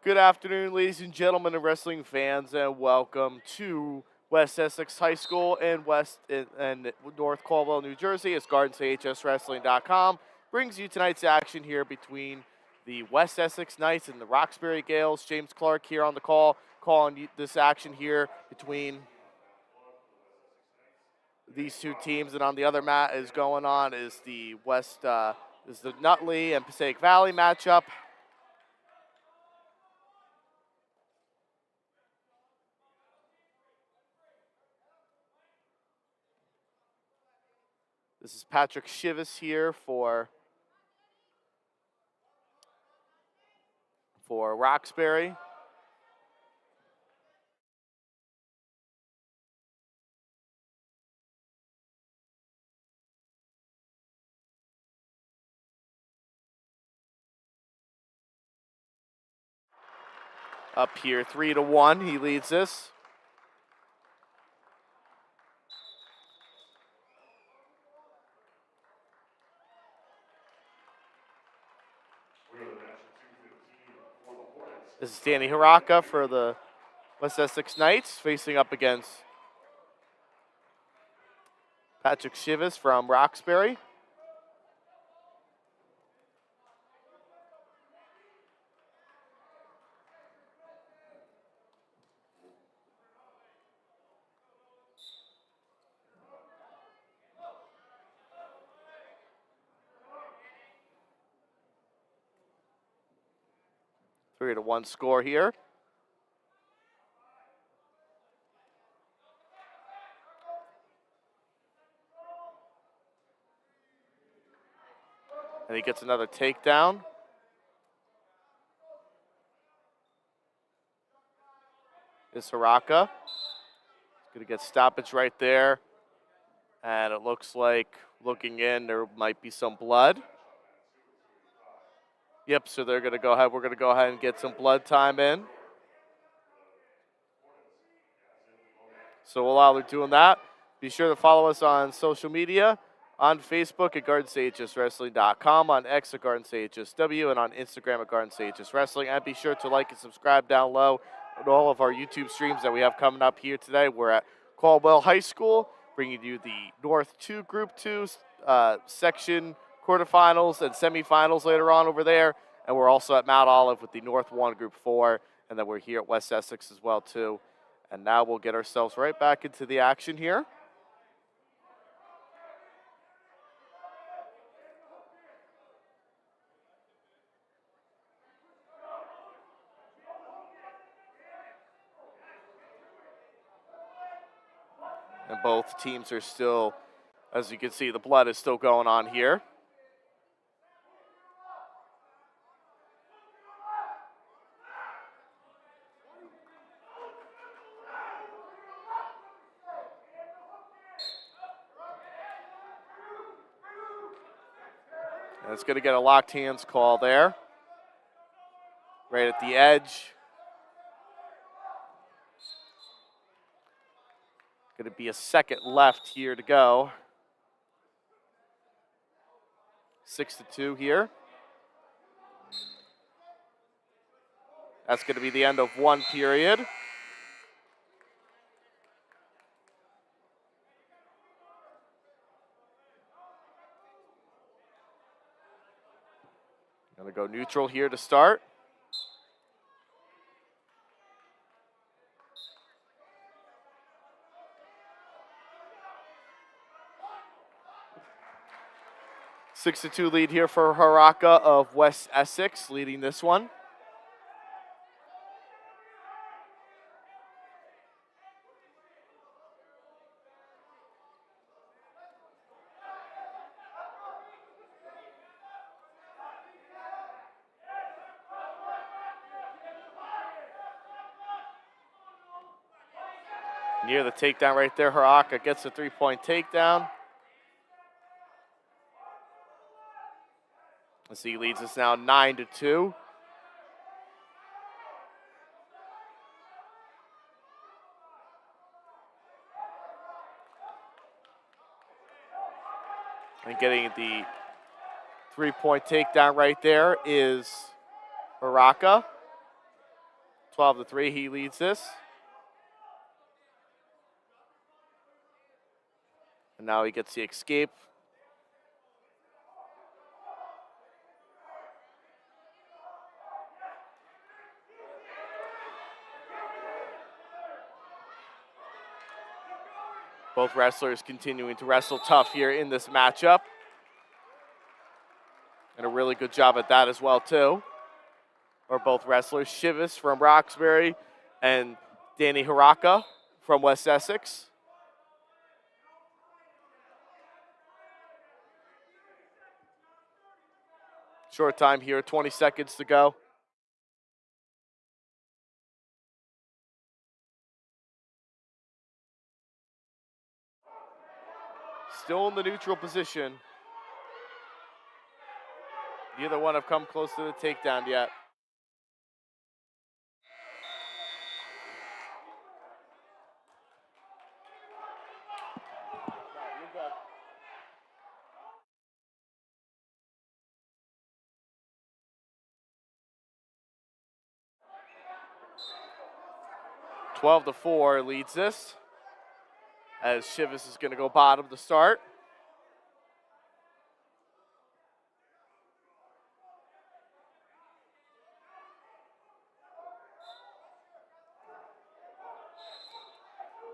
Good afternoon, ladies and gentlemen and wrestling fans, and welcome to West Essex High School in North Caldwell, New Jersey. As GSHSW brings you tonight's action here between the West Essex Knights and the Roxbury Gaels. James Clarke here on the call, calling this action here between these two teams. And on the other mat is going on is the Nutley and Passaic Valley matchup. This is Patrick Shivas here for Roxbury. Up here, 3-1, he leads this. This is Danny Haraka for the West Essex Knights, facing up against Patrick Shivas from Roxbury. Three to one score here. And he gets another takedown. Is Haraka. Going to get stoppage right there. And it looks like, looking in, there might be some blood. Yep, so they're going to go ahead. We're going to go ahead and get some blood time in. So while they're doing that, be sure to follow us on social media, on Facebook at GardenCHSWrestling.com, on X at GardenCHSW, and on Instagram at GardenCHSWrestling. And be sure to like and subscribe down low on all of our YouTube streams that we have coming up here today. We're at Caldwell High School, bringing you the North 2 Group 2 section quarterfinals and semifinals later on over there. And we're also at Mount Olive with the North 1 Group 4, and then we're here at West Essex as well, too. And now we'll get ourselves right back into the action here. And both teams are still, as you can see, the blood is still going on here. And it's going to get a locked hands call there. Right at the edge. Going to be a second left here to go. 6-2 here. That's going to be the end of one period. Going to go neutral here to start. A 6-2 lead here for Haraka of West Essex, leading this one. Near the takedown right there, Haraka gets a three-point takedown. As he leads us now 9-2. And getting the three-point takedown right there is Haraka. 12-3, he leads this. And now he gets the escape. Both wrestlers continuing to wrestle tough here in this matchup. And a really good job at that as well, too. Or both wrestlers, Shivas from Roxbury and Danny Haraka from West Essex. Short time here, 20 seconds to go. Still in the neutral position. Neither one have come close to the takedown yet. No, you're good. 12-4 leads this, as Shivas is going to go bottom to start.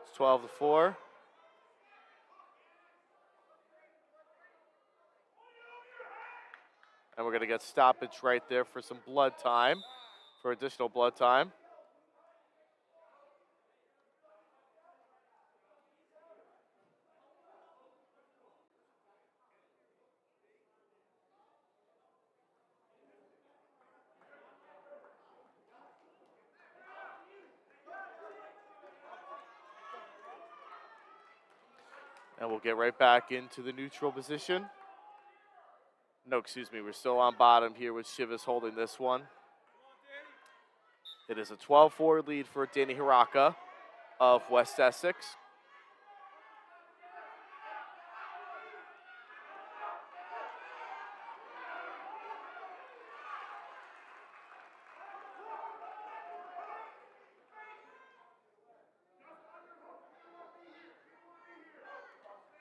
It's 12-4. And we're going to get stoppage right there for some blood time, for additional blood time. And we'll get right back into the neutral position. No, excuse me, we're still on bottom here with Shivas holding this one. It is a 12-4 lead for Danny Haraka of West Essex.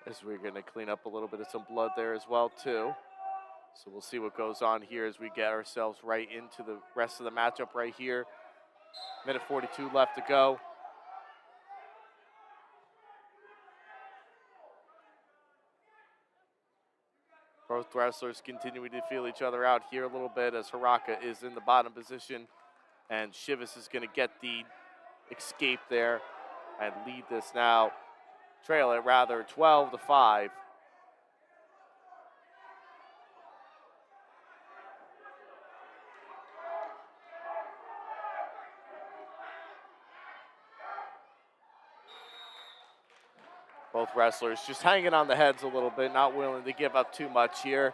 As we're going to clean up a little bit of some blood there as well, too. So we'll see what goes on here as we get ourselves right into the rest of the matchup right here. Minute 42 left to go. Both wrestlers continuing to feel each other out here a little bit as Haraka is in the bottom position. And Shivas is going to get the escape there and lead this now. Trail it rather, 12-5. Both wrestlers just hanging on the heads a little bit, not willing to give up too much here.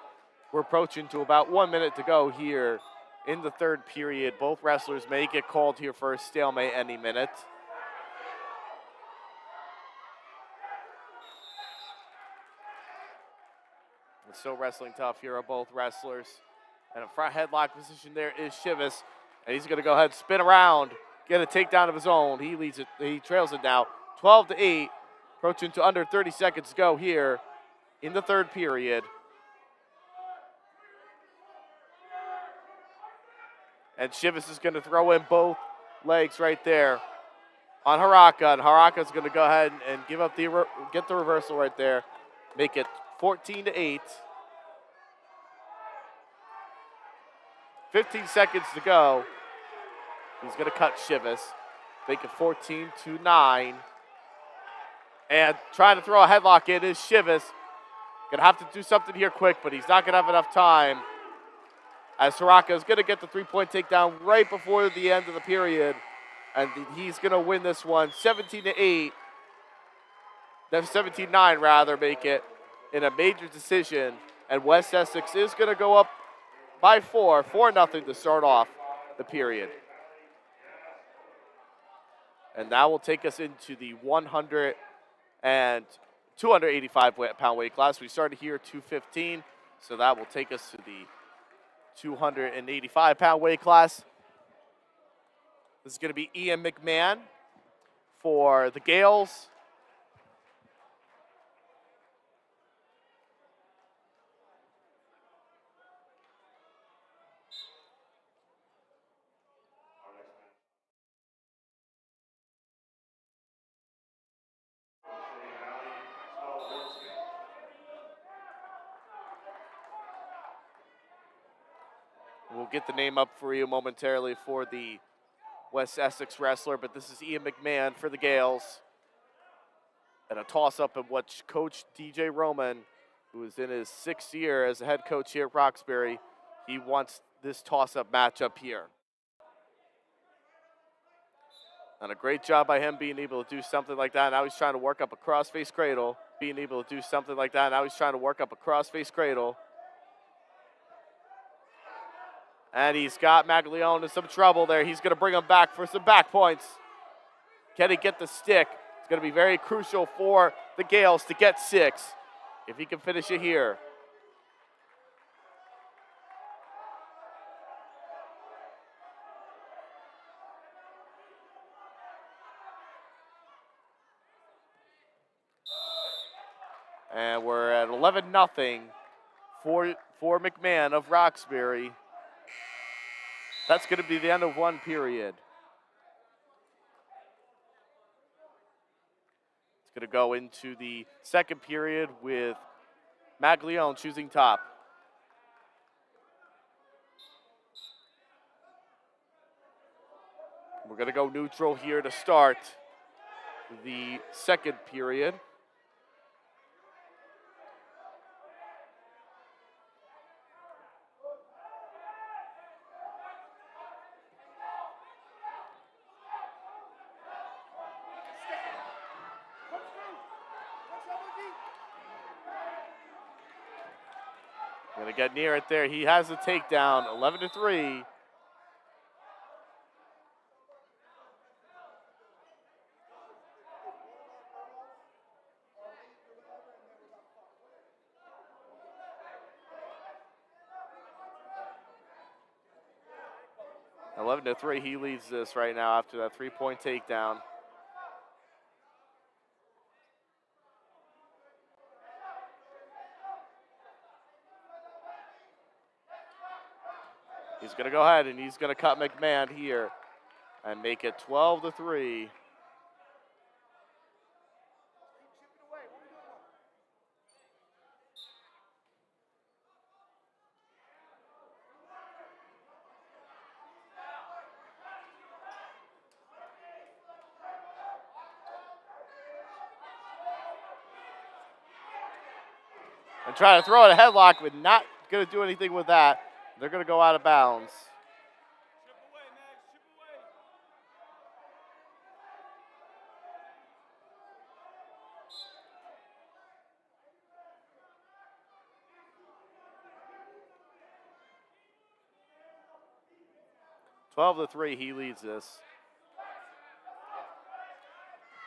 We're approaching to about 1 minute to go here in the third period. Both wrestlers may get called here for a stalemate any minute. And still wrestling tough here are both wrestlers. And a front headlock position there is Shivas. And he's going to go ahead and spin around, get a takedown of his own. He leads it, he trails it now, 12-8. Approaching to under 30 seconds to go here in the third period. And Shivas is going to throw in both legs right there on Haraka. And Haraka's going to go ahead and give up get the reversal right there. Make it 14-8. 15 seconds to go. He's going to cut Shivas. Make it 14-9. And trying to throw a headlock in is Shivas. Gonna have to do something here quick, but he's not gonna have enough time. As Haraka is gonna get the three-point takedown right before the end of the period. And he's gonna win this one 17-8. 17-9 rather, make it in a major decision. And West Essex is gonna go up by 4-0 to start off the period. And that will take us into the 285-pound weight class. We started here at 215, so that will take us to the 285-pound weight class. This is going to be Ian McMahon for the Gaels. We'll get the name up for you momentarily for the West Essex wrestler, but this is Ian McMahon for the Gaels. And a toss-up of what Coach DJ Roman, who is in his 6th year as a head coach here at Roxbury, he wants this toss-up matchup here. And a great job by him being able to do something like that. Now he's trying to work up a cross-face cradle. Being able to do something like that. Now he's trying to work up a cross-face cradle. And he's got Maglione in some trouble there. He's going to bring him back for some back points. Can he get the stick? It's going to be very crucial for the Gaels to get 6 if he can finish it here. And we're at 11-0 for McMahon of Roxbury. That's going to be the end of one period. It's going to go into the second period with Maglione choosing top. We're going to go neutral here to start the second period. Going to get near it there. He has the takedown, 11-3. He leads this right now after that 3-point takedown. He's going to go ahead and he's going to cut McMahon here and make it 12-3. And try to throw it a headlock, but not going to do anything with that. They're going to go out of bounds. Chip away, Max, chip away. 12-3, he leads this.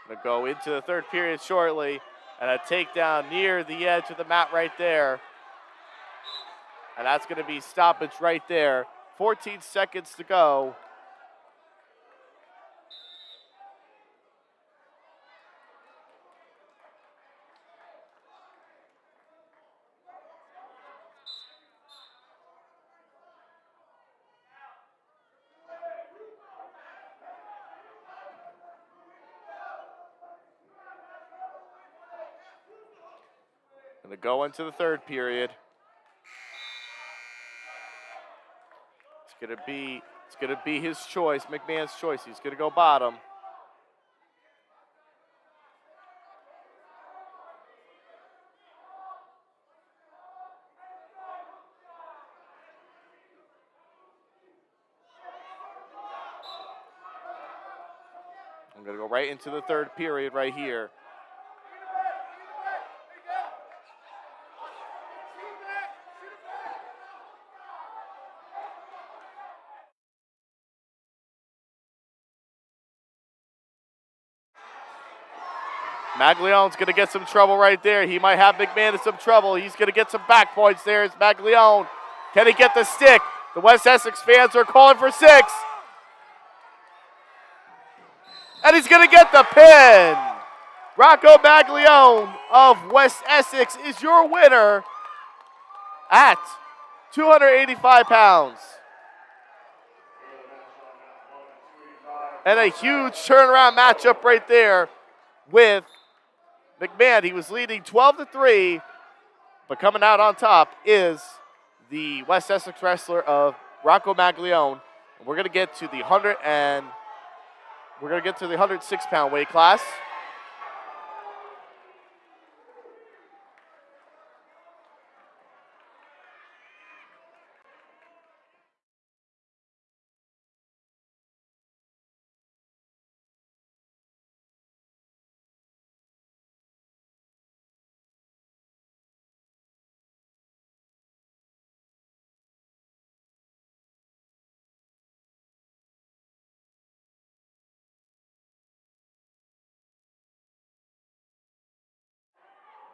Gonna go into the third period shortly, and a takedown near the edge of the mat right there. And that's gonna be stoppage right there. 14 seconds to go. Gonna go into the third period. It's gonna be his choice, McMahon's choice. He's gonna go bottom. I'm gonna go right into the third period right here. Maglione's going to get some trouble right there. He might have McMahon in some trouble. He's going to get some back points there. It's Maglione. Can he get the stick? The West Essex fans are calling for 6. And he's going to get the pin. Rocco Maglione of West Essex is your winner at 285 pounds. And a huge turnaround matchup right there with McMahon. He was leading 12-3, but coming out on top is the West Essex wrestler of Rocco Maglione. We're going to get to the 106-pound weight class.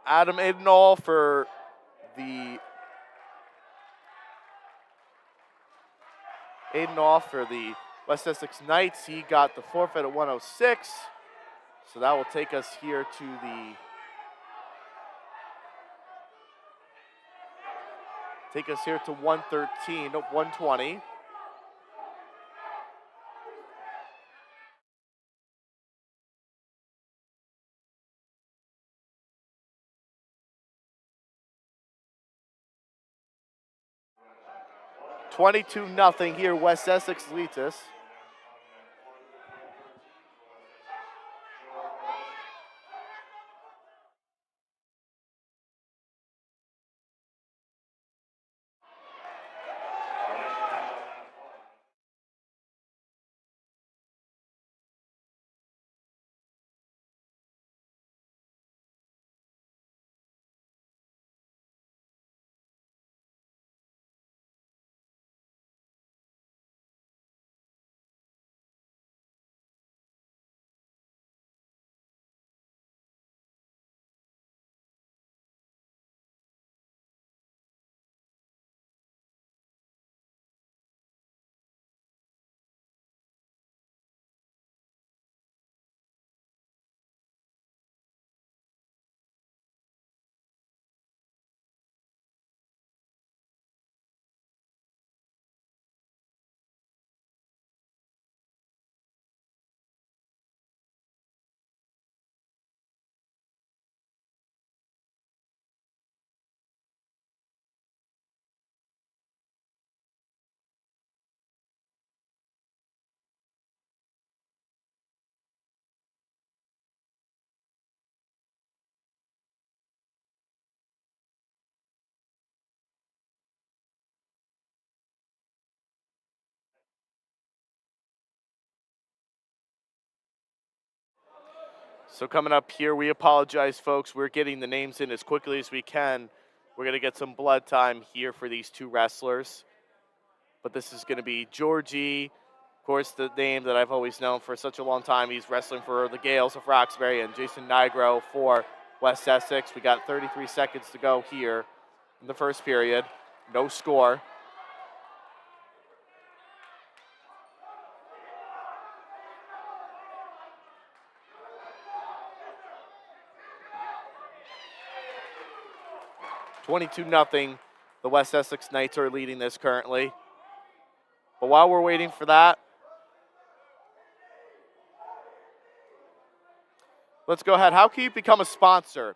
Adam Adenall for the West Essex Knights. He got the forfeit at 106. So that will take us here to the 113, 120. $22-0 here, West Essex leads us. So coming up here, we apologize, folks. We're getting the names in as quickly as we can. We're going to get some blood time here for these two wrestlers. But this is going to be Georgie, of course, the name that I've always known for such a long time. He's wrestling for the Gaels of Roxbury, and Jason Nigro for West Essex. We got 33 seconds to go here in the first period. No score. $22-0. The West Essex Knights are leading this currently. But while we're waiting for that, let's go ahead. How can you become a sponsor?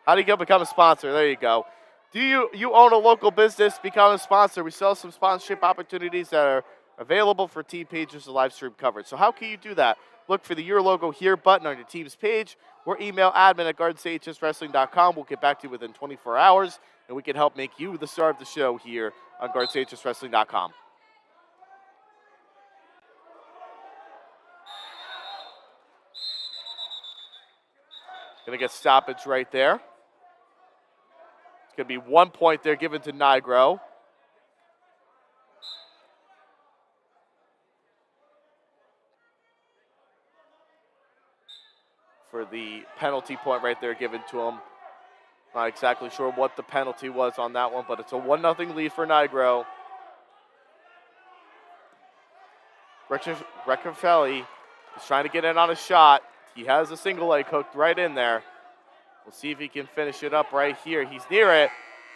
How do you become a sponsor? There you go. Do you own a local business? Become a sponsor. We sell some sponsorship opportunities that are available for team pages and live stream coverage. So how can you do that? Look for the Your Logo Here button on your team's page, or email admin@GardensAHSWrestling.com. We'll get back to you within 24 hours, and we can help make you the star of the show here on GardensAHSWrestling.com. Going to get stoppage right there. It's going to be 1 point there given to Nigro. For the penalty point right there given to him. Not exactly sure what the penalty was on that one, but it's a 1-0 lead for Nigro. Rickard is trying to get in on a shot. He has a single leg hooked right in there. We'll see if he can finish it up right here. He's near it,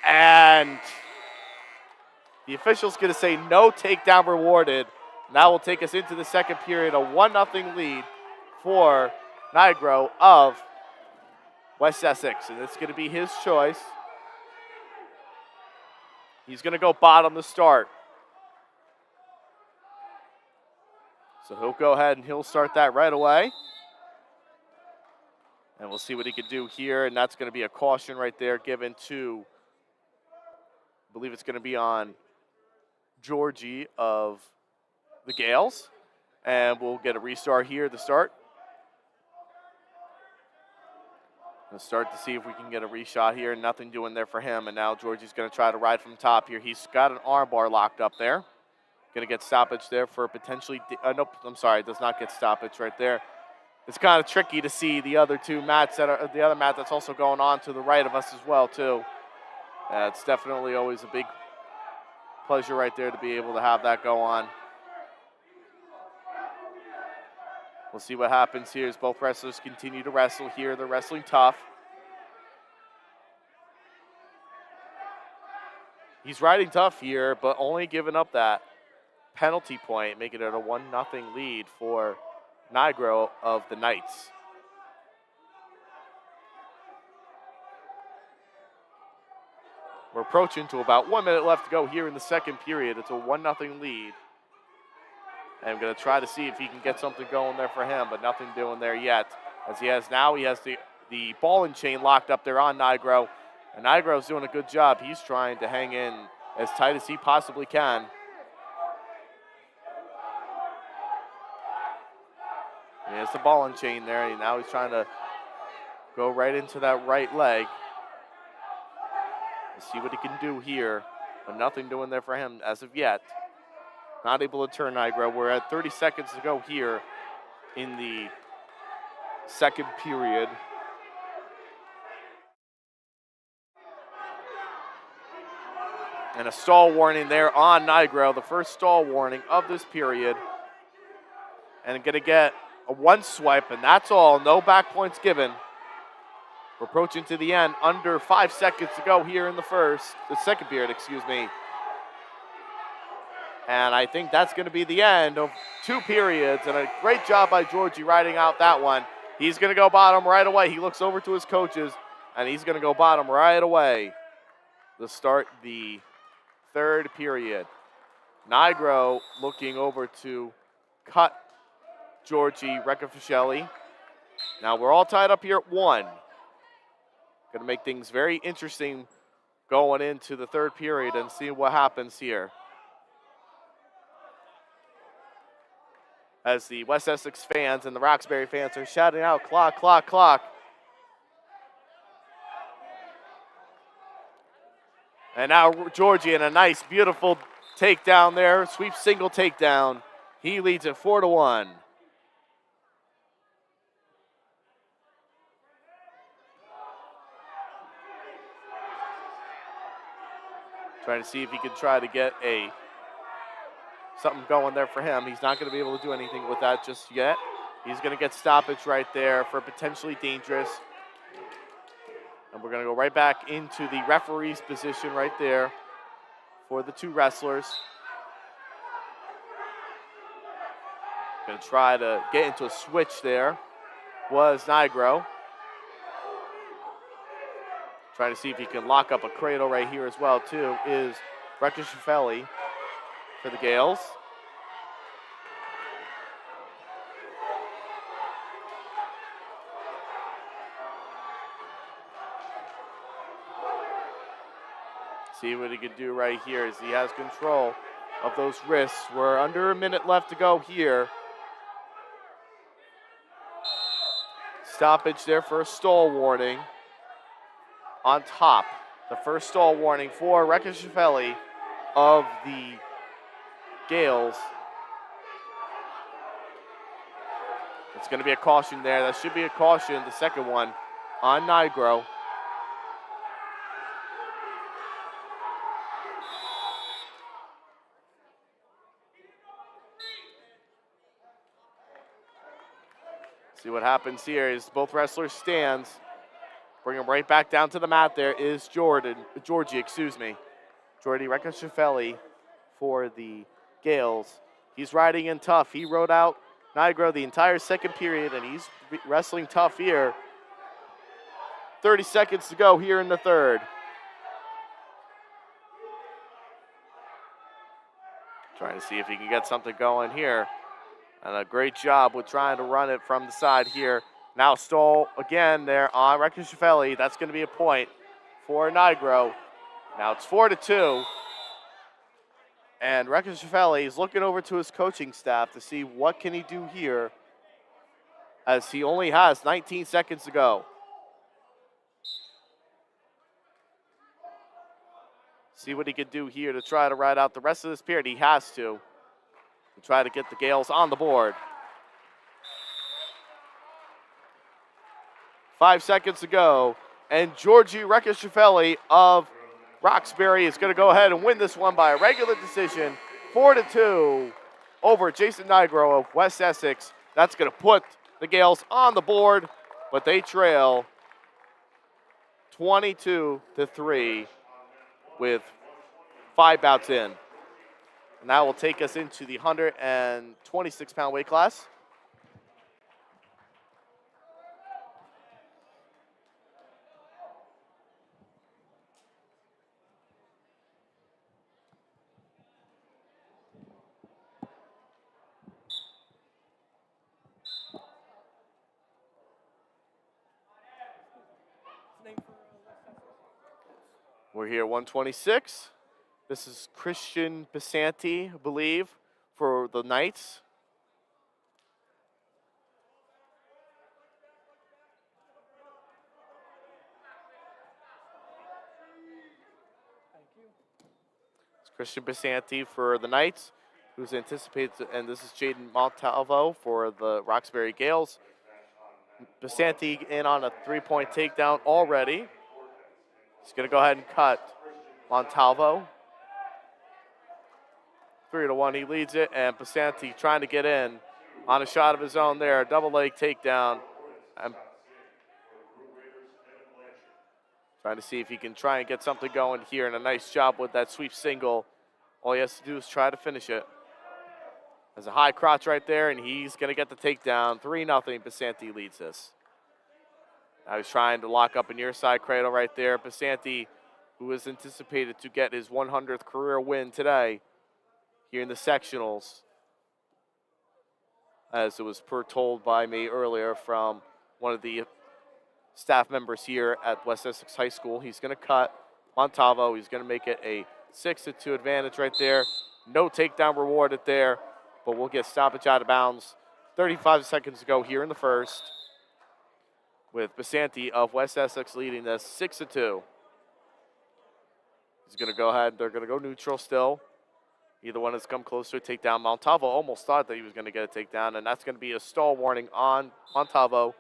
and the official's going to say no takedown rewarded. And that will take us into the second period, a 1-0 lead for Nigro of West Essex. And it's going to be his choice. He's going to go bottom to start. So he'll go ahead and he'll start that right away. And we'll see what he can do here. And that's going to be a caution right there given to, I believe it's going to be on Georgie of the Gaels. And we'll get a restart here to start. We'll start to see if we can get a reshot here. Nothing doing there for him. And now Georgie's going to try to ride from top here. He's got an arm bar locked up there. Going to get stoppage there for potentially, nope, I'm sorry, does not get stoppage right there. It's kind of tricky to see the other two mats that are, the other mat that's also going on to the right of us as well too. It's definitely always a big pleasure right there to be able to have that go on. We'll see what happens here as both wrestlers continue to wrestle here. They're wrestling tough. He's riding tough here, but only giving up that penalty point, making it a 1-0 lead for Nigro of the Knights. We're approaching to about 1 minute left to go here in the second period. It's a 1-0 lead. And I'm going to try to see if he can get something going there for him, but nothing doing there yet. As he has now, he has the ball and chain locked up there on Nigro. And Nigro's doing a good job. He's trying to hang in as tight as he possibly can. He has the ball and chain there, and now he's trying to go right into that right leg. We'll see what he can do here, but nothing doing there for him as of yet. Not able to turn Nigro. We're at 30 seconds to go here in the second period. And a stall warning there on Nigro, the first stall warning of this period. And going to get a one swipe, and that's all. No back points given. We're approaching to the end. Under 5 seconds to go here in the second period, excuse me. And I think that's going to be the end of 2 periods. And a great job by Georgie riding out that one. He's going to go bottom right away. He looks over to his coaches, and he's going to go bottom right away to start the third period. Nigro looking over to cut Georgie Rickard. Now we're all tied up here at 1. Going to make things very interesting going into the third period and see what happens here. As the West Essex fans and the Roxbury fans are shouting out, clock, clock, clock. And now Georgie in a nice, beautiful takedown there, sweep single takedown. He leads it 4-1. Trying to see if he can try to get something going there for him. He's not going to be able to do anything with that just yet. He's going to get stoppage right there for potentially dangerous. And we're going to go right back into the referee's position right there for the 2 wrestlers. Going to try to get into a switch there was Nigro. Trying to see if he can lock up a cradle right here as well, too, is Rickard for the Gaels. See what he can do right here as he has control of those wrists. We're under a minute left to go here. Stoppage there for a stall warning. On top, the first stall warning for Rickard of the Gaels. It's going to be a caution there. That should be a caution, the second one, on Nigro. See what happens here is both wrestlers stands. Bring him right back down to the mat. There is Georgie, Jordy Recascifelli for the Gaels. He's riding in tough. He rode out Nigro the entire second period, and he's wrestling tough here. 30 seconds to go here in the third. Trying to see if he can get something going here. And a great job with trying to run it from the side here. Now stall again there on Recascifelli. That's going to be a point for Nigro. Now it's 4-2. And Recascifelli is looking over to his coaching staff to see what can he do here, as he only has 19 seconds to go. See what he can do here to try to ride out the rest of this period. He has to try to get the Gaels on the board. 5 seconds to go, and Georgie Recascifelli of Roxbury is going to go ahead and win this one by a regular decision, 4-2 over Jason Nigro of West Essex. That's going to put the Gaels on the board, but they trail 22-3 with 5 bouts in. And that will take us into the 126-pound weight class. We're here 126. This is Christian Basanti, I believe, for the Knights. It's Christian Basanti for the Knights, who's anticipated, and this is Jaden Montalvo for the Roxbury Gaels. Basanti in on a 3-point takedown already. He's going to go ahead and cut Montalvo. 3-1, he leads it, and Basanti trying to get in on a shot of his own there. Double leg takedown. And trying to see if he can try and get something going here, and a nice job with that sweep single. All he has to do is try to finish it. There's a high crotch right there, and he's going to get the takedown. 3-0, Basanti leads this. Now he's trying to lock up a near side cradle right there. Basanti, who is anticipated to get his 100th career win today here in the sectionals, as it was told by me earlier from one of the staff members here at West Essex High School. He's going to cut Montalvo. He's going to make it a 6-2 advantage right there. No takedown rewarded there, but we'll get stoppage out of bounds. 35 seconds to go here in the first, with Basanti of West Essex leading this 6-2. He's going to go ahead. They're going to go neutral still. Either one has come close to a takedown. Montalvo almost thought that he was going to get a takedown, and that's going to be a stall warning on Montalvo.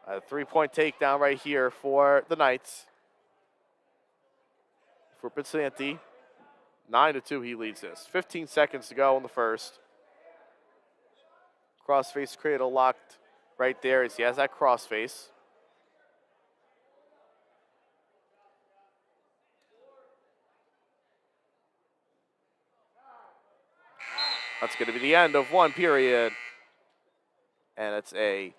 A 3-point takedown right here for the Knights. For Basanti, 9-2, he leads this. 15 seconds to go in the first. Crossface cradle locked right there as he has that crossface. That's going to be the end of one period. And it's a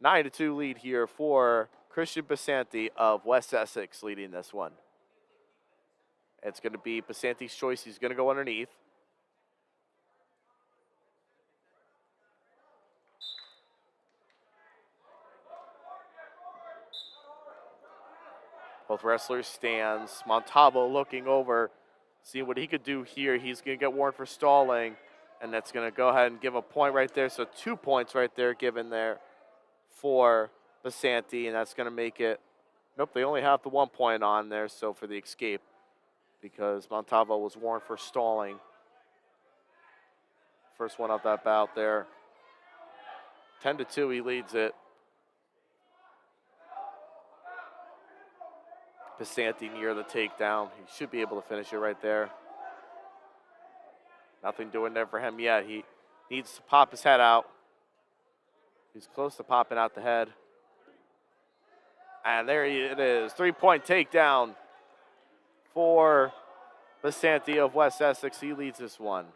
9-2 lead here for Christian Basanti of West Essex leading this one. It's going to be Basanti's choice. He's going to go underneath. Both wrestlers stands. Montalvo looking over, seeing what he could do here. He's going to get warned for stalling, and that's going to go ahead and give a point right there. So 2 points right there given there for Basanti, and that's going to make it, nope, they only have the 1 point on there, so for the escape, because Montalvo was warned for stalling. First one of that bout there. 10-2, he leads it. Basanti near the takedown. He should be able to finish it right there. Nothing doing there for him yet. needs to pop his head out. He's close to popping out the head. And there it is. 3-point takedown for Vasanti of West Essex. He leads this one.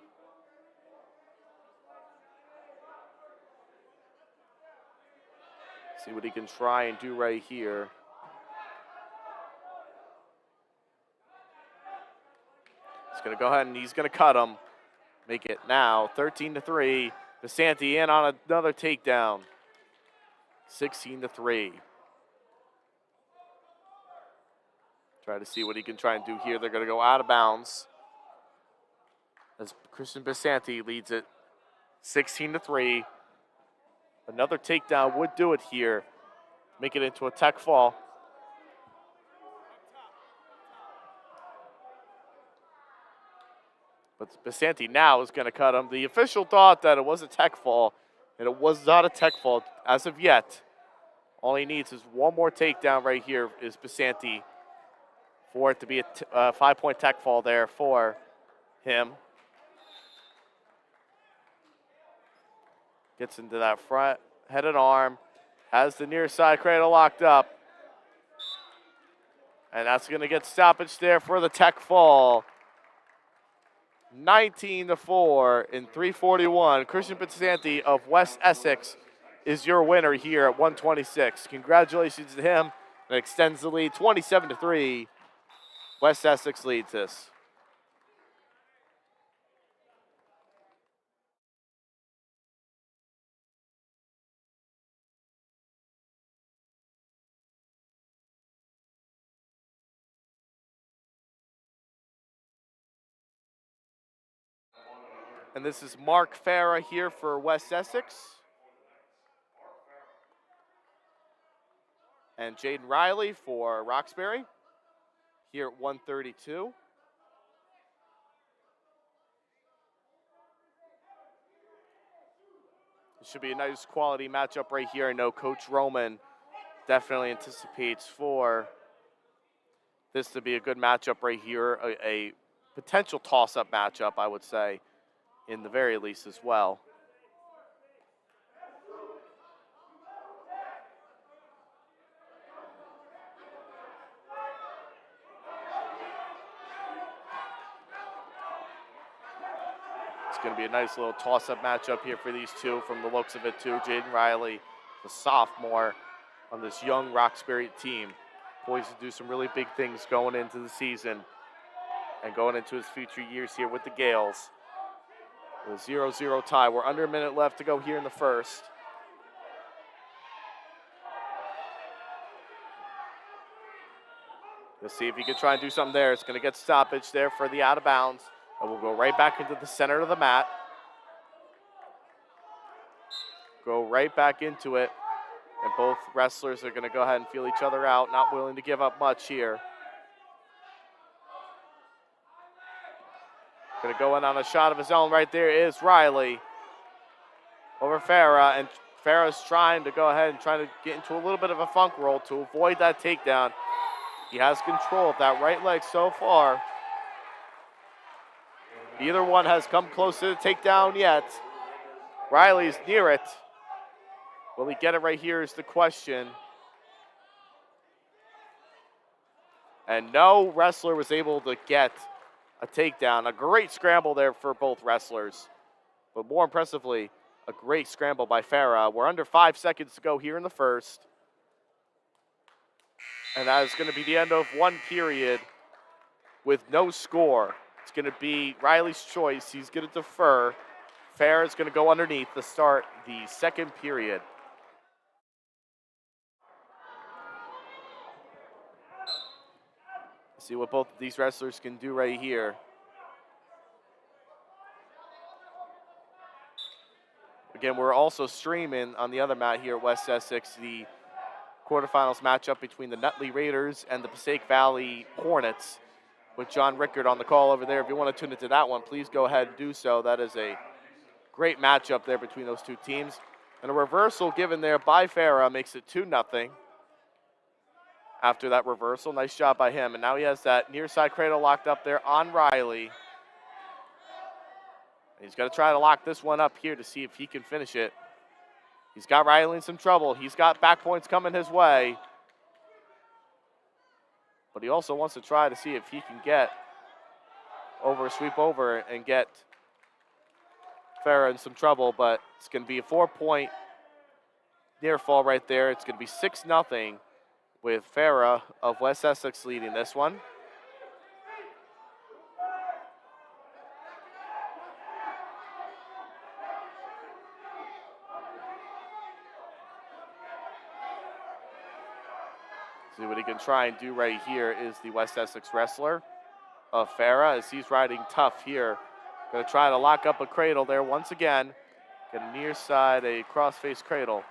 See what he can try and do right here. He's going to go ahead and he's going to cut him. Make it now 13-3. Vasanti in on another takedown. 16-3. Try to see what he can try and do here. They're going to go out of bounds as Christian Vasanti leads it 16-3. Another takedown would do it here. Make it into a tech fall. But Vasanti now is going to cut him. The official thought that it was a tech fall, and it was not a tech fall as of yet. All he needs is one more takedown right here is Vasanti for it to be a 5-point tech fall there for him. Gets into that front head and arm. Has the near side cradle locked up. And that's going to get stoppage there for the tech fall. 19-4 in 3:41. Christian Vasanti of West Essex is your winner here at 126. Congratulations to him. And extends the lead 27-3. West Essex leads this. And this is Mark Farah here for West Essex. And Jaden Riley for Roxbury here at 132. It should be a nice quality matchup right here. I know Coach Roman definitely anticipates for this to be a good matchup right here, a potential toss-up matchup, I would say, in the very least as well. It's going to be a nice little toss-up matchup here for these two from the looks of it too. Jaden Riley, the sophomore on this young Roxbury team, poised to do some really big things going into the season and going into his future years here with the Gaels. With a 0-0 tie. We're under a minute left to go here in the first. Let's see if he can try and do something there. It's going to get stoppage there for the out of bounds. And we'll go right back into the center of the mat. Go right back into it. And both wrestlers are going to go ahead and feel each other out, not willing to give up much here. Going to go in on a shot of his own. Right there is Riley over Farah. And Farah's trying to go ahead and try to get into a little bit of a funk roll to avoid that takedown. He has control of that right leg so far. Neither one has come close to the takedown yet. Riley's near it. Will he get it right here is the question. And no wrestler was able to get a takedown. A great scramble there for both wrestlers. But more impressively, a great scramble by Farah. We're under 5 seconds to go here in the first. And that is going to be the end of one period with no score. It's going to be Riley's choice. He's going to defer. Farah's going to go underneath to start the second period. See what both of these wrestlers can do right here. Again, we're also streaming on the other mat here at West Essex, the quarterfinals matchup between the Nutley Raiders and the Passaic Valley Hornets with John Rickard on the call over there. If you want to tune into that one, please go ahead and do so. That is a great matchup there between those two teams. And a reversal given there by Farah makes it 2-0. After that reversal, nice job by him. And now he has that near side cradle locked up there on Riley. He's going to try to lock this one up here to see if he can finish it. He's got Riley in some trouble. He's got back points coming his way. But he also wants to try to see if he can get sweep over and get Farah in some trouble. But it's going to be a 4-point near fall right there. It's going to be 6-0 with Farah of West Essex leading this one. See what he can try and do right here is the West Essex wrestler of Farah as he's riding tough here. Going to try to lock up a cradle there once again. Get a near side, a cross-face cradle.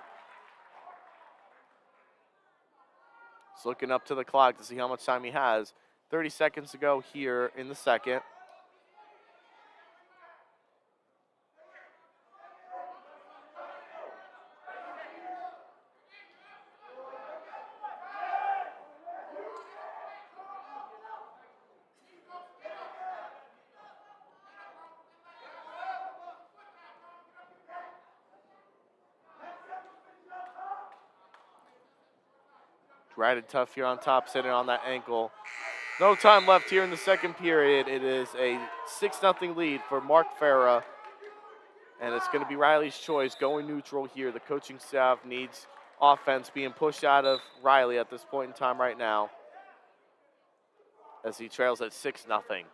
He's looking up to the clock to see how much time he has. 30 seconds to go here in the second. Riding tough here on top, sitting on that ankle. No time left here in the second period. It is a 6-0 lead for Mark Farah. And it's going to be Riley's choice going neutral here. The coaching staff needs offense being pushed out of Riley at this point in time right now as he trails at 6-0.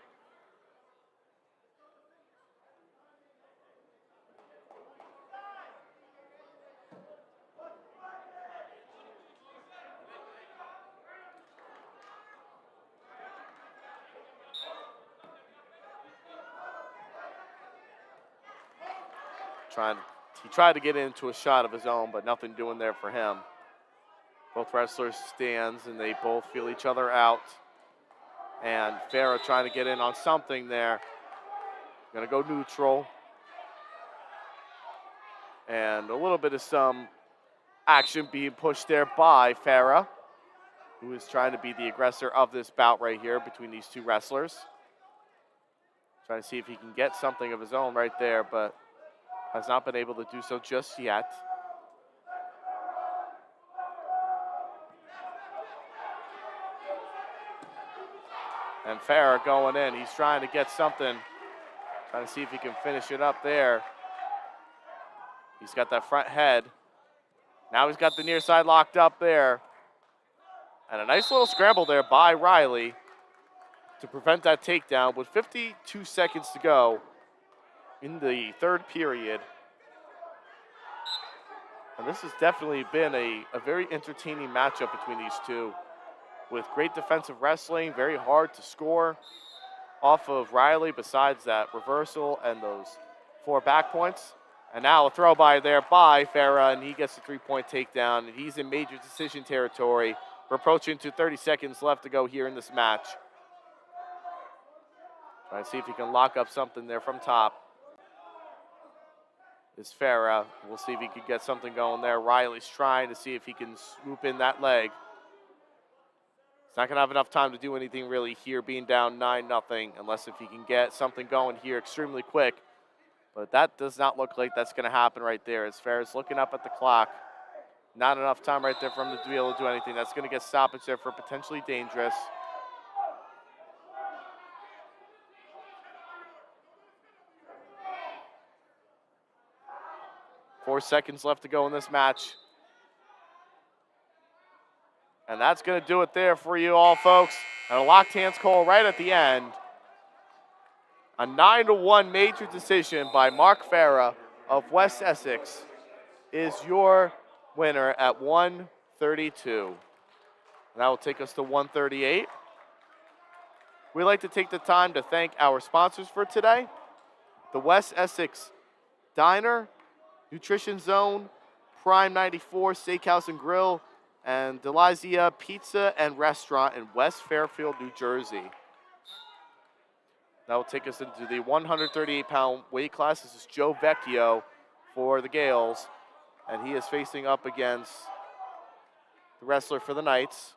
He tried to get into a shot of his own, but nothing doing there for him. Both wrestlers stands, and they both feel each other out. And Farah trying to get in on something there. Going to go neutral. And a little bit of some action being pushed there by Farah, who is trying to be the aggressor of this bout right here between these two wrestlers. Trying to see if he can get something of his own right there, but has not been able to do so just yet. And Farah going in. He's trying to get something. Trying to see if he can finish it up there. He's got that front head. Now he's got the near side locked up there. And a nice little scramble there by Riley to prevent that takedown with 52 seconds to go in the third period. And this has definitely been a very entertaining matchup between these two with great defensive wrestling, very hard to score off of Riley besides that reversal and those 4 back points. And now a throw by there by Farah, and he gets a 3-point takedown, and he's in major decision territory. We're approaching to 30 seconds left to go here in this match. Trying to see if he can lock up something there from top. Is Farah. We'll see if he can get something going there. Riley's trying to see if he can swoop in that leg. He's not going to have enough time to do anything really here, being down 9-0, unless if he can get something going here extremely quick. But that does not look like that's going to happen right there. As Farah's looking up at the clock. Not enough time right there for him to be able to do anything. That's going to get stoppage there for potentially dangerous. Four seconds left to go in this match. And that's going to do it there for you all, folks. And a locked hands call right at the end. A 9-1 major decision by Mark Farah of West Essex is your winner at 132. And that will take us to 138. We'd like to take the time to thank our sponsors for today. The West Essex Diner, Nutrition Zone, Prime 94 Steakhouse and Grill, and Delizia Pizza and Restaurant in West Fairfield, New Jersey. That will take us into the 138-pound weight class. This is Joe Vecchio for the Gaels, and he is facing up against the wrestler for the Knights.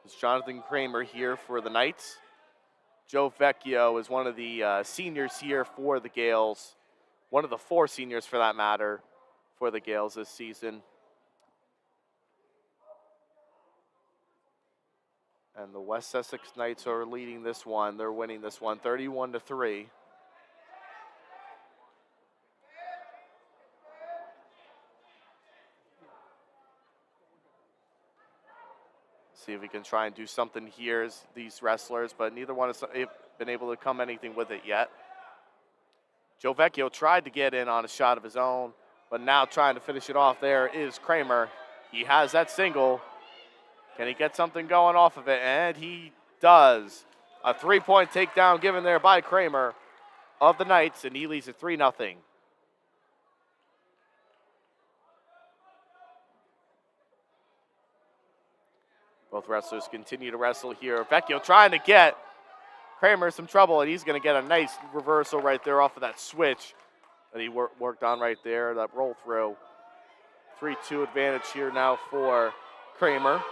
It's Jonathan Kramer here for the Knights. Joe Vecchio is one of the seniors here for the Gaels. One of the 4 seniors, for that matter, for the Gaels this season. And the West Essex Knights are leading this one. They're winning this one 31-3. See if we can try and do something here as these wrestlers, but neither one has been able to come anything with it yet. Joe Vecchio tried to get in on a shot of his own, but now trying to finish it off there is Kramer. He has that single. Can he get something going off of it? And he does. A 3-point takedown given there by Kramer of the Knights, and he leads it 3-0. Both wrestlers continue to wrestle here. Vecchio trying to get Kramer some trouble, and he's going to get a nice reversal right there off of that switch that he worked on right there, that roll through. 3-2 advantage here now for Kramer.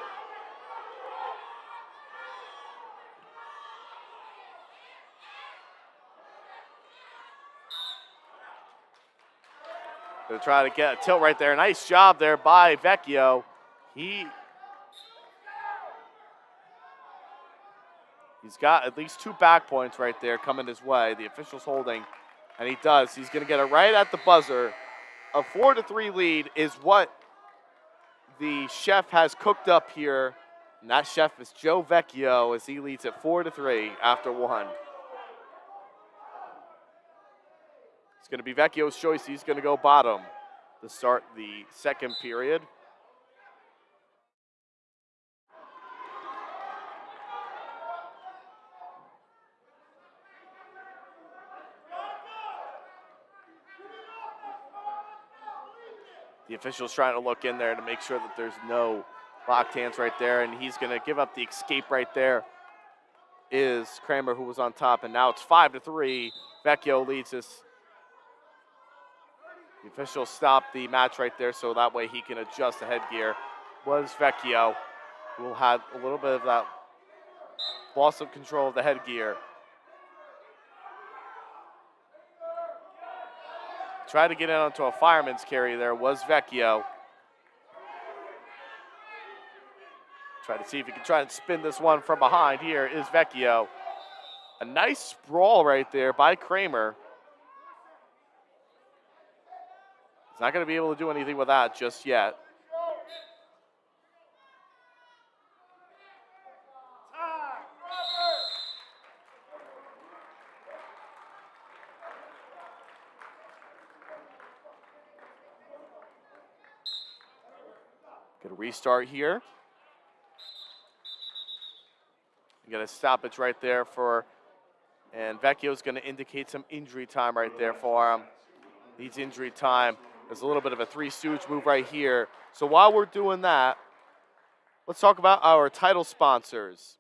Going to try to get a tilt right there. Nice job there by Vecchio. He's got at least 2 back points right there coming his way. The official's holding, and he does. He's going to get it right at the buzzer. A 4-3 lead is what the chef has cooked up here, and that chef is Joe Vecchio as he leads at 4-3 after 1. It's going to be Vecchio's choice. He's going to go bottom to start the second period. The official's trying to look in there to make sure that there's no locked hands right there, and he's going to give up the escape right there. Is Kramer, who was on top, and now it's 5-3. Vecchio leads us. The official stopped the match right there so that way he can adjust the headgear. Was Vecchio, who had a little bit of that loss of control of the headgear. Tried to get in onto a fireman's carry there, was Vecchio. Try to see if he can try and spin this one from behind. Here is Vecchio. A nice sprawl right there by Kramer. He's not going to be able to do anything with that just yet. Good restart here. You got a stoppage right there and Vecchio's going to indicate some injury time right there for him. Needs injury time. There's a little bit of a 3 Stooge move right here. So while we're doing that, let's talk about our title sponsors.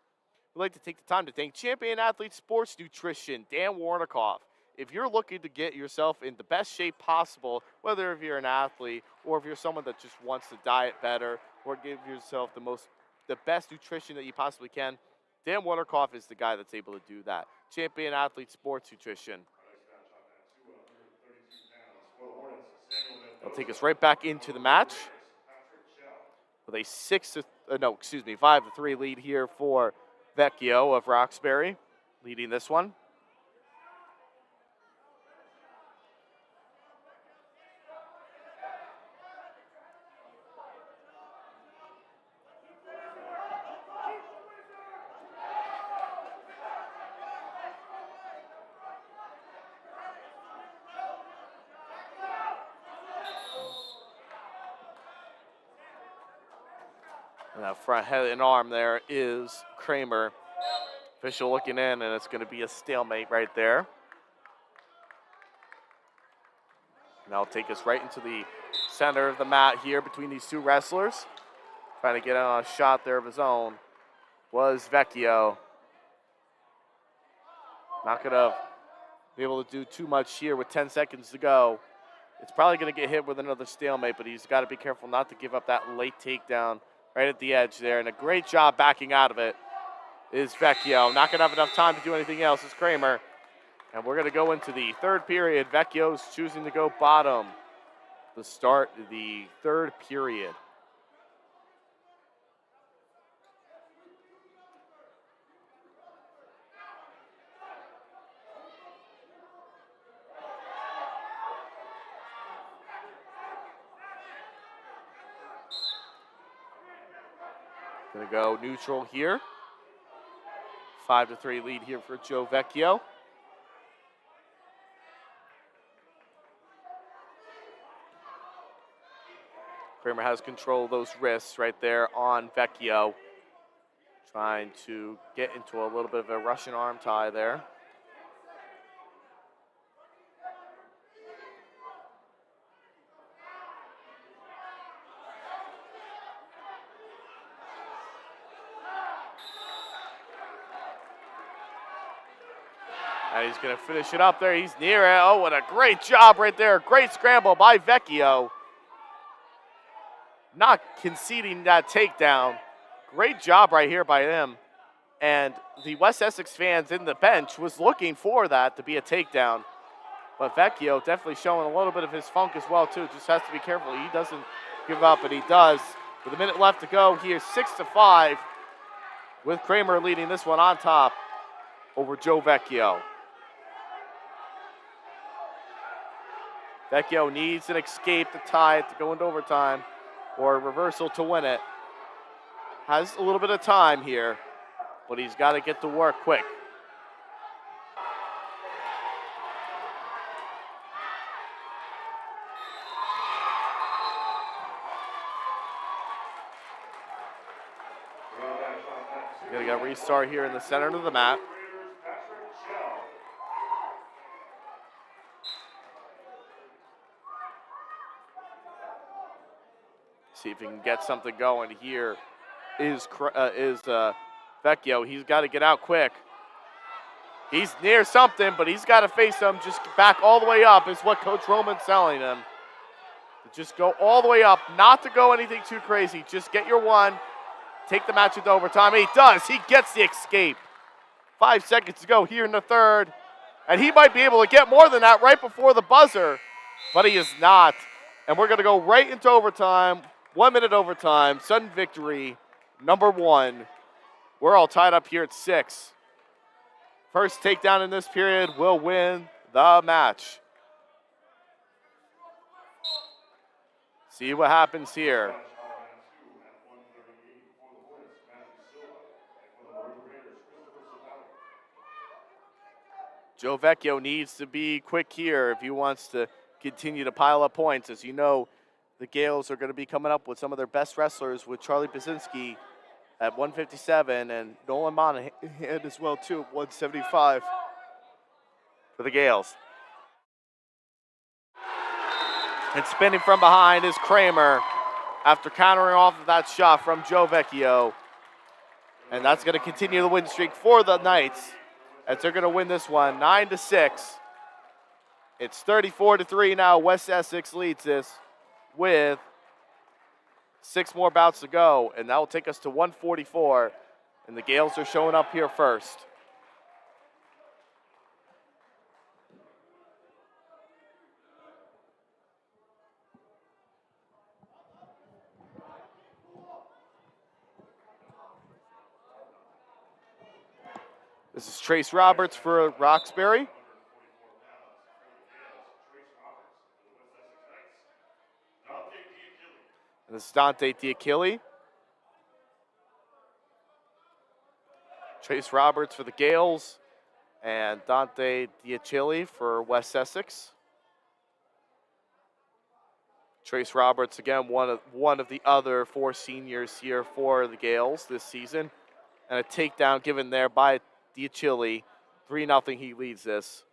We'd like to take the time to thank Champion Athlete Sports Nutrition, Dan Warnikoff. If you're looking to get yourself in the best shape possible, whether if you're an athlete or if you're someone that just wants to diet better or give yourself the best nutrition that you possibly can, Dan Warnikoff is the guy that's able to do that. Champion Athlete Sports Nutrition. They'll take us right back into the match with a 5-3 lead here for Vecchio of Roxbury, leading this one. And that front head and arm there is Kramer. Official looking in, and it's going to be a stalemate right there. And that'll take us right into the center of the mat here between these 2 wrestlers. Trying to get on a shot there of his own was Vecchio. Not going to be able to do too much here with 10 seconds to go. It's probably going to get hit with another stalemate, but he's got to be careful not to give up that late takedown right at the edge there, and a great job backing out of it is Vecchio. Not going to have enough time to do anything else is Kramer. And we're going to go into the third period. Vecchio's choosing to go bottom to start the third period. Going to go neutral here. 5-3 lead here for Joe Vecchio. Kramer has control of those wrists right there on Vecchio. Trying to get into a little bit of a Russian arm tie there. And he's going to finish it up there. He's near it. Oh, what a great job right there. Great scramble by Vecchio. Not conceding that takedown. Great job right here by him. And the West Essex fans in the bench was looking for that to be a takedown. But Vecchio definitely showing a little bit of his funk as well, too. Just has to be careful. He doesn't give up, and he does. With a minute left to go here, 6-5, with Kramer leading this one on top over Joe Vecchio. Vecchio needs an escape to tie it to go into overtime or a reversal to win it. Has a little bit of time here, but he's got to get to work quick. We're going to get a restart here in the center of the mat. See if he can get something going here. Is Vecchio. He's got to get out quick. He's near something, but he's got to face him. Just back all the way up is what Coach Roman's telling him. Just go all the way up, not to go anything too crazy. Just get your one, take the match into overtime. And he does. He gets the escape. 5 seconds to go here in the third. And he might be able to get more than that right before the buzzer, but he is not. And we're going to go right into overtime. 1 minute overtime. Sudden victory, number 1. We're all tied up here at 6. First takedown in this period will win the match. See what happens here. Joe Vecchio needs to be quick here if he wants to continue to pile up points. As you know, the Gaels are going to be coming up with some of their best wrestlers with Charlie Basinski at 157 and Nolan Monahan as well too at 175 for the Gaels. And spinning from behind is Kramer after countering off of that shot from Joe Vecchio. And that's going to continue the win streak for the Knights as they're going to win this one 9-6. It's 34-3 now. West Essex leads this with 6 more bouts to go, and that will take us to 144, and the Gaels are showing up here first. This is Trace Roberts for Roxbury. And this is Dante Diachilli. Trace Roberts for the Gaels and Dante Diachilli for West Essex. Trace Roberts, again, one of the other 4 seniors here for the Gaels this season. And a takedown given there by Diachilli. 3-0, he leads this.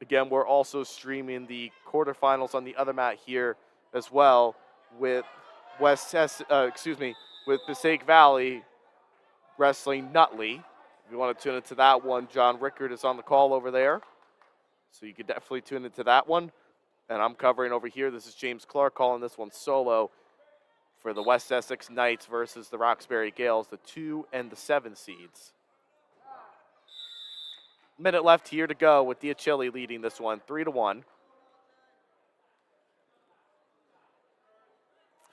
Again, we're also streaming the quarterfinals on the other mat here as well with with Passaic Valley wrestling Nutley. If you want to tune into that one, John Rickard is on the call over there. So you could definitely tune into that one. And I'm covering over here. This is James Clarke calling this one solo for the West Essex Knights versus the Roxbury Gaels, the 2 and the 7 seeds. Minute left here to go with Diachilli leading this one 3-1.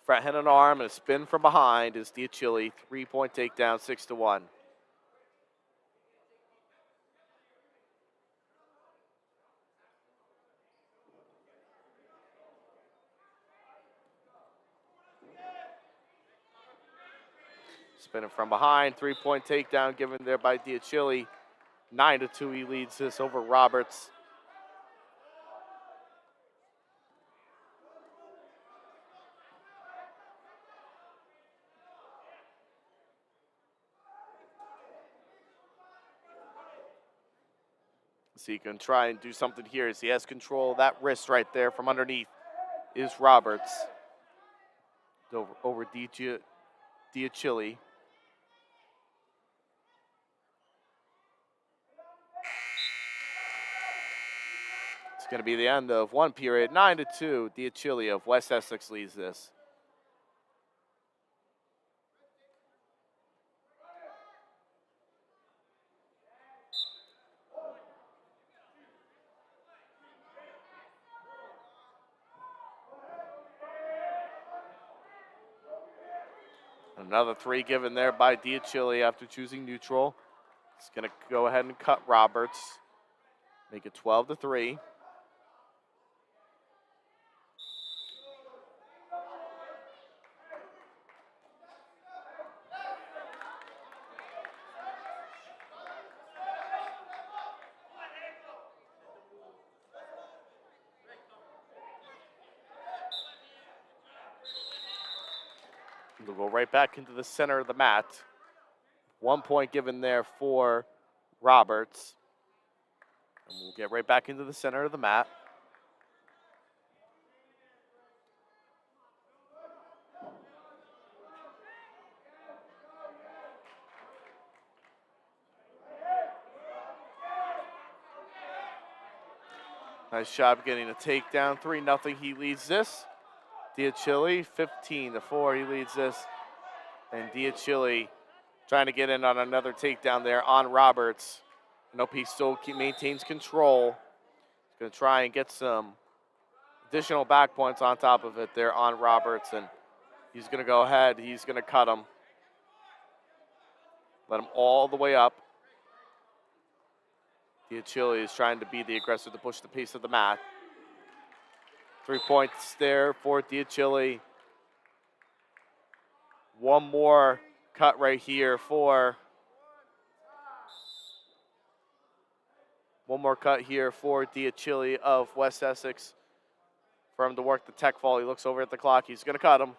Front hand and arm and a spin from behind is Diachilli. 3-point takedown, 6-1. Spinning from behind, 3-point takedown given there by Diachilli. 9-2, he leads this over Roberts. So he can try and do something here as he has control of that wrist right there from underneath is Roberts. Over Diachilli. It's going to be the end of one period. 9-2, Diachilli of West Essex leads this. Another 3 given there by Diachilli after choosing neutral. He's going to go ahead and cut Roberts. Make it 12-3. We'll go right back into the center of the mat. 1 point given there for Roberts. And we'll get right back into the center of the mat. Nice job getting a takedown. 3-0, he leads this. Diachilli, 15-4, he leads this. And Diachilli trying to get in on another takedown there on Roberts. Nope, he still maintains control. He's going to try and get some additional back points on top of it there on Roberts. And he's going to go ahead. He's going to cut him. Let him all the way up. Diachilli is trying to be the aggressor to push the pace of the mat. 3 points there for Diachilli. One more cut right here for Diachilli of West Essex. For him to work the tech fall, he looks over at the clock. He's going to cut him.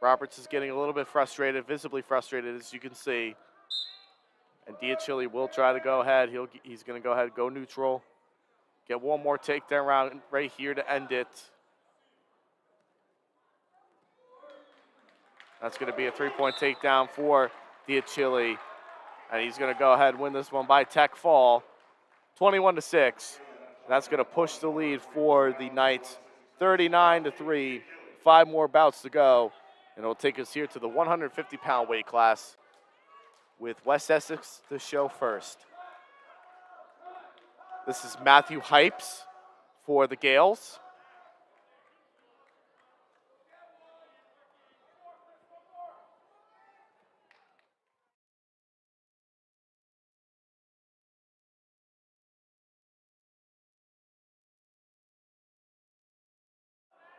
Roberts is getting a little bit frustrated, visibly frustrated, as you can see. And Diachilli will try to go ahead. He's going to go ahead and go neutral. Get one more takedown round right here to end it. That's going to be a 3-point takedown for Diachilli. And he's going to go ahead and win this one by tech fall. 21-6. That's going to push the lead for the Knights. 39-3. 5 more bouts to go. And it'll take us here to the 150-pound weight class with West Essex to show first. This is Matthew Hypes for the Gaels.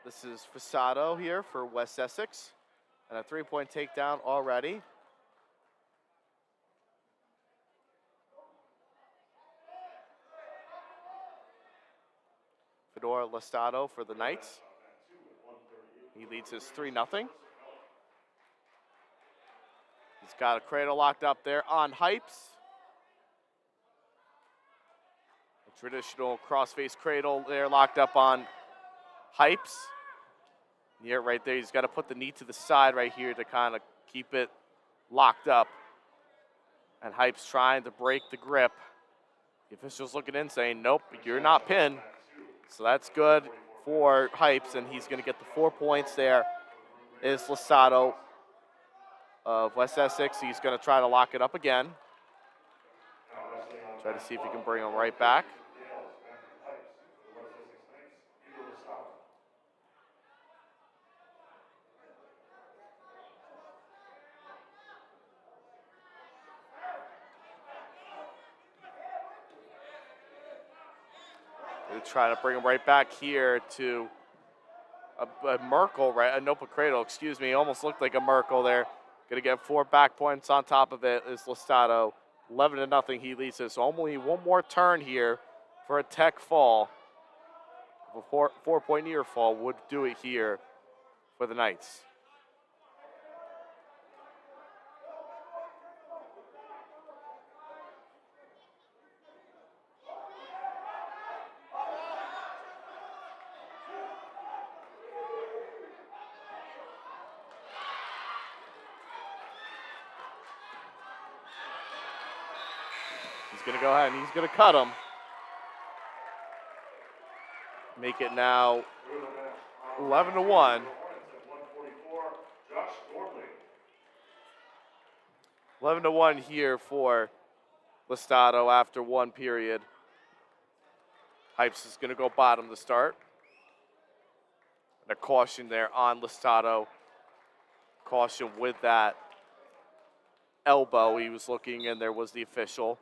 This is Fasado here for West Essex. And a 3-point takedown already. Fedor Lestato for the Knights. He leads his 3-0. He's got a cradle locked up there on Hypes. A traditional cross-face cradle there locked up on Hypes. Yeah, right there, he's got to put the knee to the side right here to kind of keep it locked up. And Hypes trying to break the grip. The official's looking in saying, nope, you're not pinned. So that's good for Hypes, and he's going to get the 4 points there is Losado of West Essex. He's going to try to lock it up again. Try to see if he can bring him right back. Going to try to bring him right back here to a Merkel, right? A Nopa Cradle, excuse me. Almost looked like a Merkel there. Going to get 4 back points on top of it is Losado. 11-0, he leads this. So only one more turn here for a tech fall. A 4-point near fall would do it here for the Knights. He's going to go ahead and he's going to cut him. Make it now 11-1. 11-1 here for Losado after one period. Hypes is going to go bottom to start. And a caution there on Losado. Caution with that elbow. He was looking and there was the official.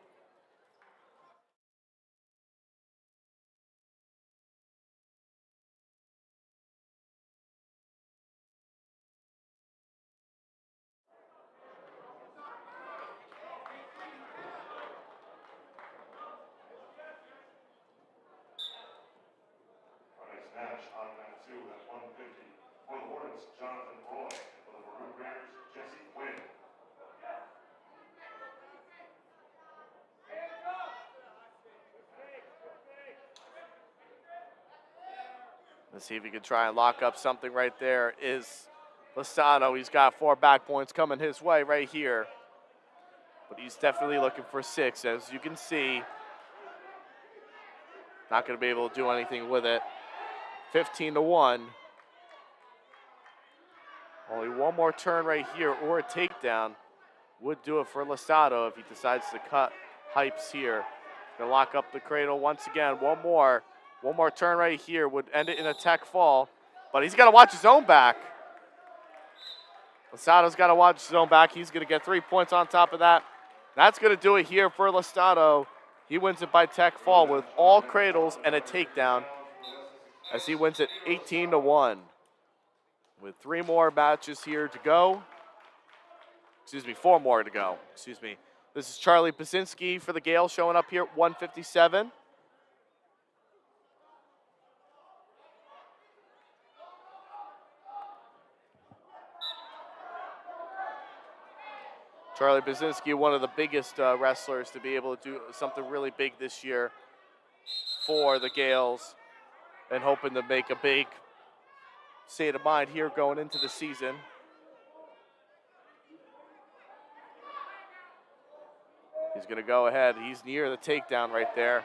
Let's see if he can try and lock up something right there. Is Losado. He's got 4 back points coming his way right here. But he's definitely looking for 6, as you can see. Not going to be able to do anything with it. 15-1. Only one more turn right here or a takedown would do it for Losado if he decides to cut Hypes here. Gonna lock up the cradle once again. One more turn right here would end it in a tech fall, but he's got to watch his own back. Losado's got to watch his own back. He's going to get 3 points on top of that. That's going to do it here for Losado. He wins it by tech fall with all cradles and a takedown as he wins it 18-1. With 3 more matches here to go. 4 more to go. This is Charlie Pasinski for the Gaels showing up here at 157. Charlie Pasinski, one of the biggest wrestlers to be able to do something really big this year for the Gaels and hoping to make a big state of mind here going into the season. He's going to go ahead. He's near the takedown right there.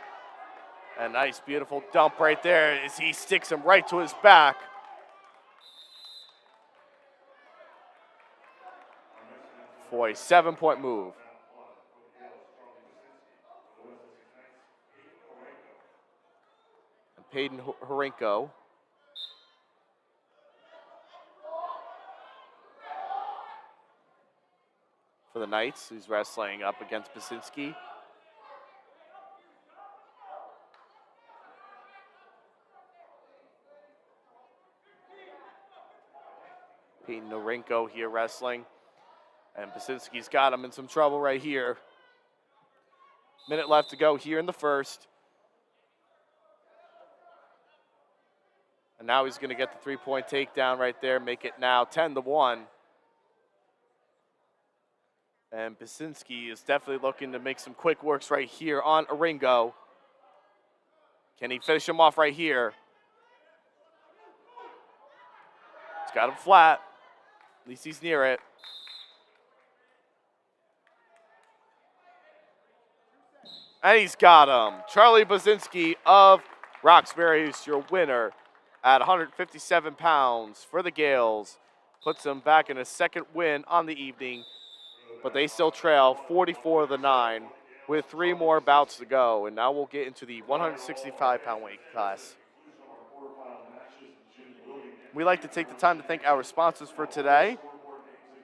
A nice, beautiful dump right there as he sticks him right to his back. For a 7-point move. And Peyton Horenko. For the Knights, who's wrestling up against Pasinski. Peyton Horenko here wrestling. And Pasinski's got him in some trouble right here. Minute left to go here in the first. And now he's going to get the 3-point takedown right there, make it now 10-1. And Pasinski is definitely looking to make some quick works right here on Horenko. Can he finish him off right here? He's got him flat. At least he's near it. And he's got him. Charlie Pasinski of Roxbury is your winner at 157 pounds for the Gaels. puts them back in a second win on the evening, but they still trail 44-9 with 3 more bouts to go. And now we'll get into the 165-pound weight class. We'd like to take the time to thank our sponsors for today,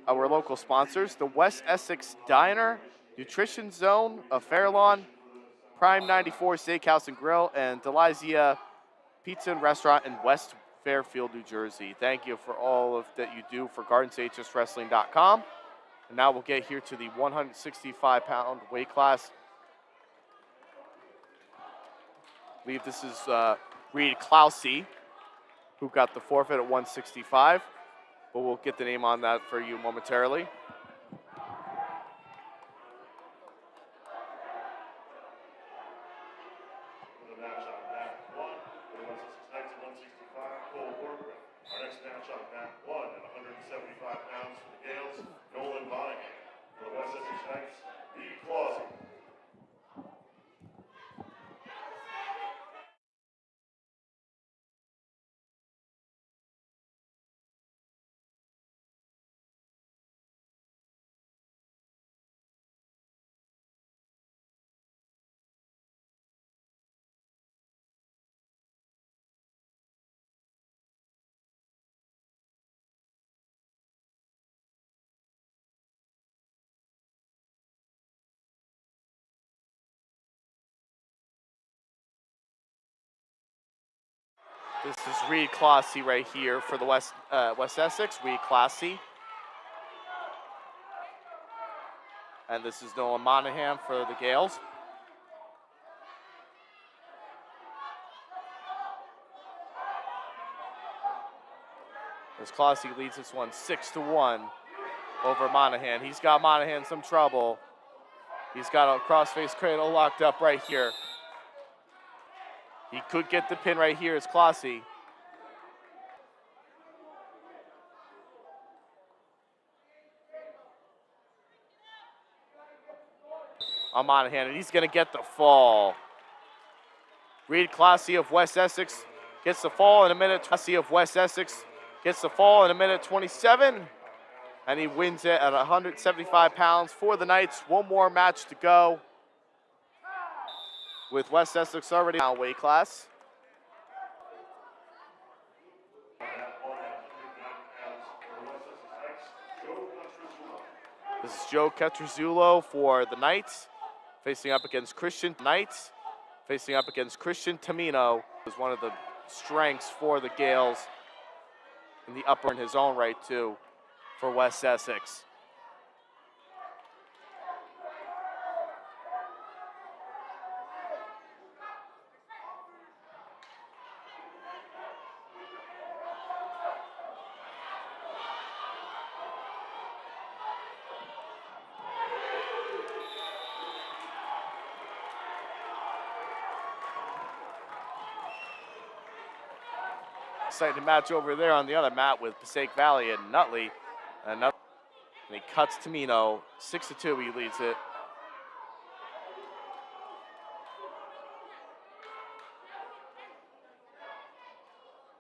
our local sponsors, the West Essex Diner, Nutrition Zone of Fairlawn, Prime 94 Steakhouse and Grill, and Delizia Pizza and Restaurant in West Fairfield, New Jersey. Thank you for all of that you do for GardensHSWrestling.com. And now we'll get here to the 165-pound weight class. I believe this is Reed Klausey, who got the forfeit at 165, but we'll get the name on that for you momentarily. Our next match on mat 1 at 175 pounds for the Gaels, Nolan Monahan. For the West Essex Knights, Reed Klausey. This is Reed Klausey right here for the West Essex, Reed Klausey. And this is Nolan Monahan for the Gaels. As Klausey leads this one 6-1 over Monahan. He's got Monahan some trouble. He's got a crossface cradle locked up right here. He could get the pin right here as Klausey. On Monahan, and he's going to get the fall. Reed Klausey of West Essex gets the fall in a minute. Klausey of West Essex gets the fall in a minute 27, and he wins it at 175 pounds for the Knights. One more match to go with West Essex already in weight class. This is Joe Ketruzzulo for the Knights, facing up against Christian Knights, facing up against Christian Tamino, who's one of the strengths for the Gaels in the upper in his own right too for West Essex. Exciting match over there on the other mat with Passaic Valley and Nutley. And he cuts Tamino 6-2. He leads it.